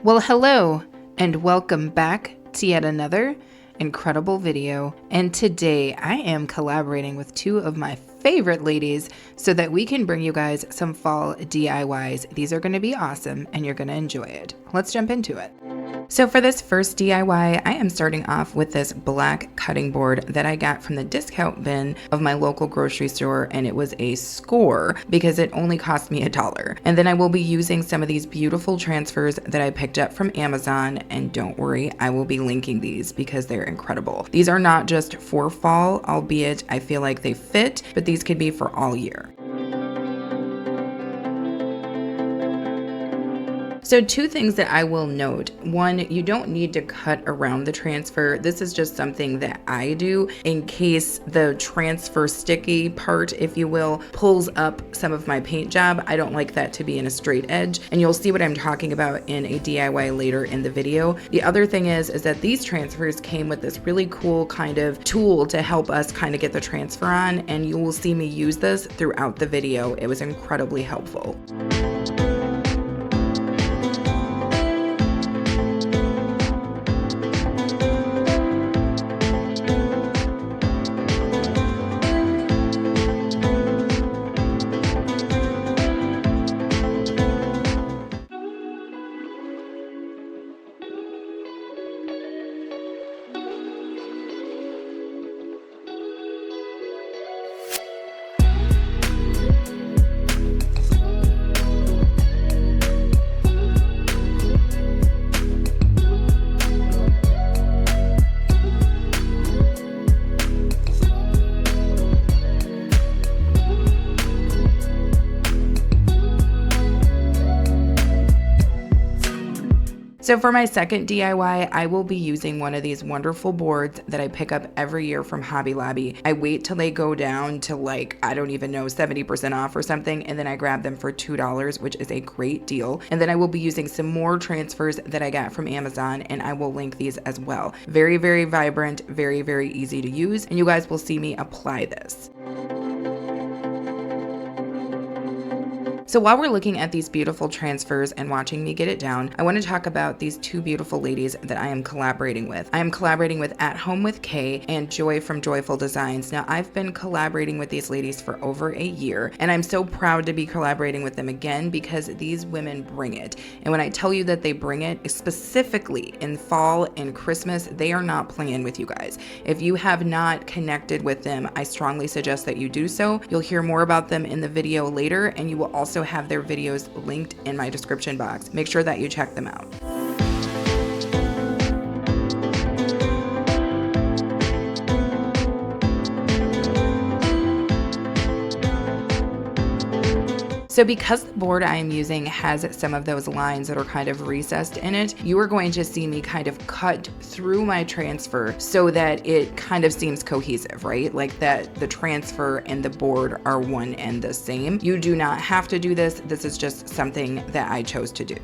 Well, hello and welcome back to yet another incredible video. And today I am collaborating with two of my favorite ladies so that we can bring you guys some fall DIYs. These are going to be awesome and you're going to enjoy it. Let's jump into it. So for this first DIY, I am starting off with this black cutting board that I got from the discount bin of my local grocery store, and it was a score because it only cost me $1. And then I will be using some of these beautiful transfers that I picked up from Amazon, and don't worry, I will be linking these because they're incredible. These are not just for fall, albeit I feel like they fit, but these could be for all year. So two things that I will note. One, you don't need to cut around the transfer. This is just something that I do in case the transfer sticky part, if you will, pulls up some of my paint job. I don't like that to be in a straight edge, and you'll see what I'm talking about in a DIY later in the video. The other thing is that these transfers came with this really cool kind of tool to help us kind of get the transfer on, and you will see me use this throughout the video. It was incredibly helpful. So for my second DIY, I will be using one of these wonderful boards that I pick up every year from Hobby Lobby. I wait till they go down to like, I don't even know, 70% off or something, and then I grab them for $2, which is a great deal. And then I will be using some more transfers that I got from Amazon, and I will link these as well. Very, very vibrant, very, very easy to use, and you guys will see me apply this. So while we're looking at these beautiful transfers and watching me get it down, I want to talk about these two beautiful ladies that I am collaborating with. I am collaborating with At Home with Kay and Joy from Joyful Designs. Now, I've been collaborating with these ladies for over a year, and I'm so proud to be collaborating with them again because these women bring it. And when I tell you that they bring it, specifically in fall and Christmas, they are not playing with you guys. If you have not connected with them, I strongly suggest that you do so. You'll hear more about them in the video later, and you will also have their videos linked in my description box. Make sure that you check them out. So because the board I am using has some of those lines that are kind of recessed in it, you are going to see me kind of cut through my transfer so that it kind of seems cohesive, right? Like that the transfer and the board are one and the same. You do not have to do this. This is just something that I chose to do.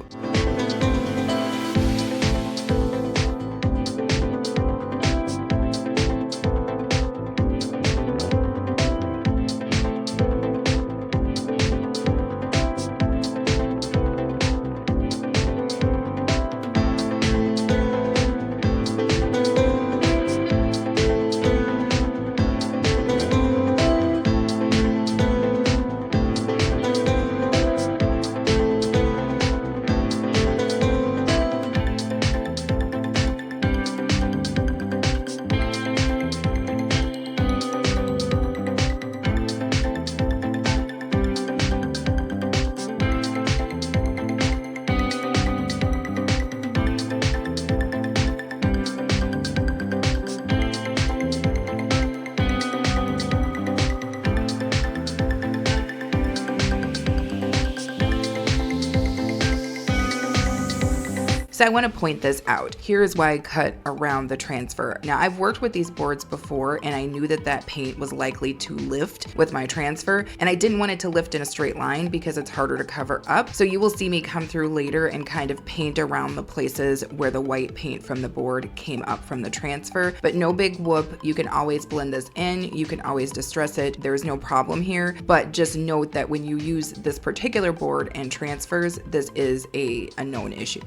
So I want to point this out. Here is why I cut around the transfer. Now I've worked with these boards before and I knew that that paint was likely to lift with my transfer, and I didn't want it to lift in a straight line because it's harder to cover up. So you will see me come through later and kind of paint around the places where the white paint from the board came up from the transfer, but no big whoop. You can always blend this in. You can always distress it. There's no problem here, but just note that when you use this particular board and transfers, this is a known issue.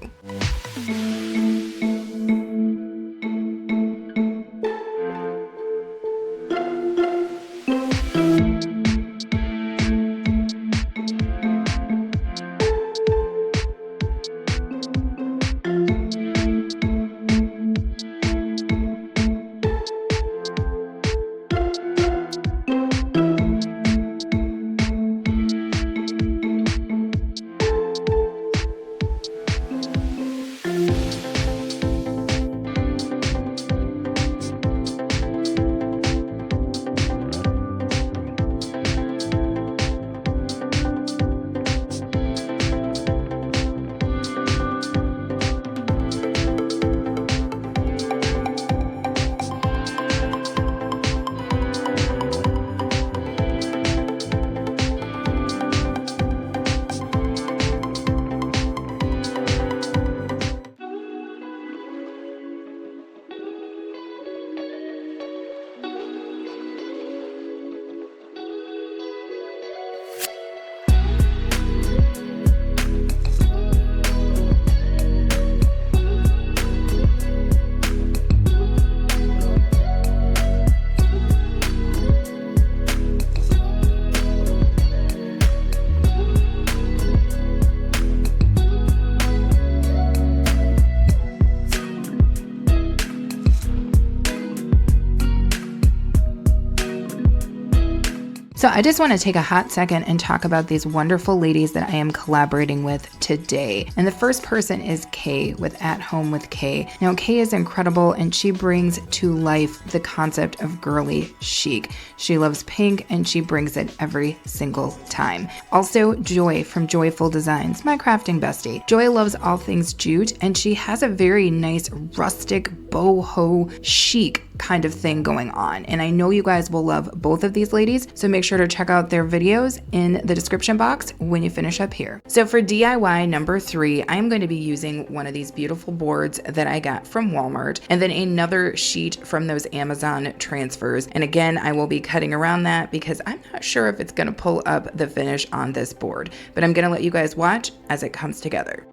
So I just want to take a hot second and talk about these wonderful ladies that I am collaborating with today. And the first person is Kay with At Home with Kay. Now Kay is incredible and she brings to life the concept of girly chic. She loves pink and she brings it every single time. Also Joy from Joyful Designs, my crafting bestie. Joy loves all things jute and she has a very nice rustic boho chic kind of thing going on. And I know you guys will love both of these ladies, so make sure to check out their videos in the description box when you finish up here. So for DIY number 3, I'm going to be using one of these beautiful boards that I got from Walmart, and then another sheet from those Amazon transfers. And again, I will be cutting around that because I'm not sure if it's going to pull up the finish on this board, but I'm going to let you guys watch as it comes together.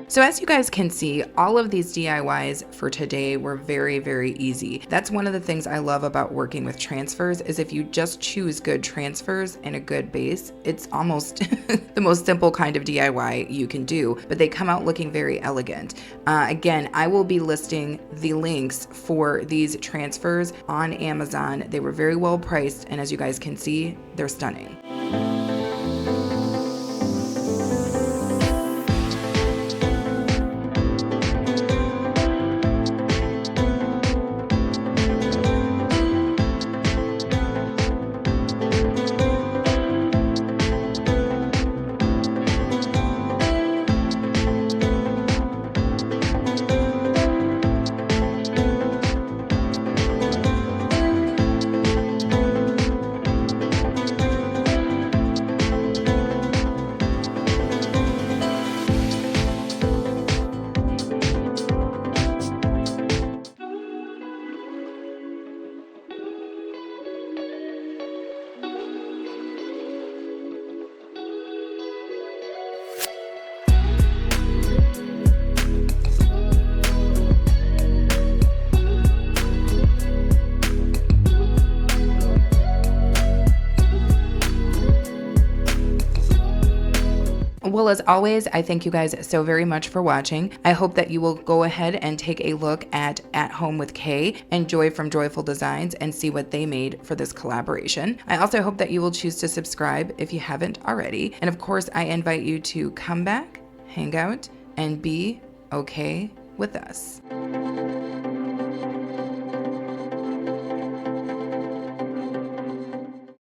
So as you guys can see, all of these DIYs for today were very, very easy. That's one of the things I love about working with transfers is if you just choose good transfers and a good base, it's almost the most simple kind of DIY you can do, but they come out looking very elegant. Again, I will be listing the links for these transfers on Amazon. They were very well priced, and as you guys can see, they're stunning. Well, as always, I thank you guys so very much for watching. I hope that you will go ahead and take a look at Home with Kay and Joy from Joyful Designs and see what they made for this collaboration. I also hope that you will choose to subscribe if you haven't already. And of course, I invite you to come back, hang out, and be okay with us.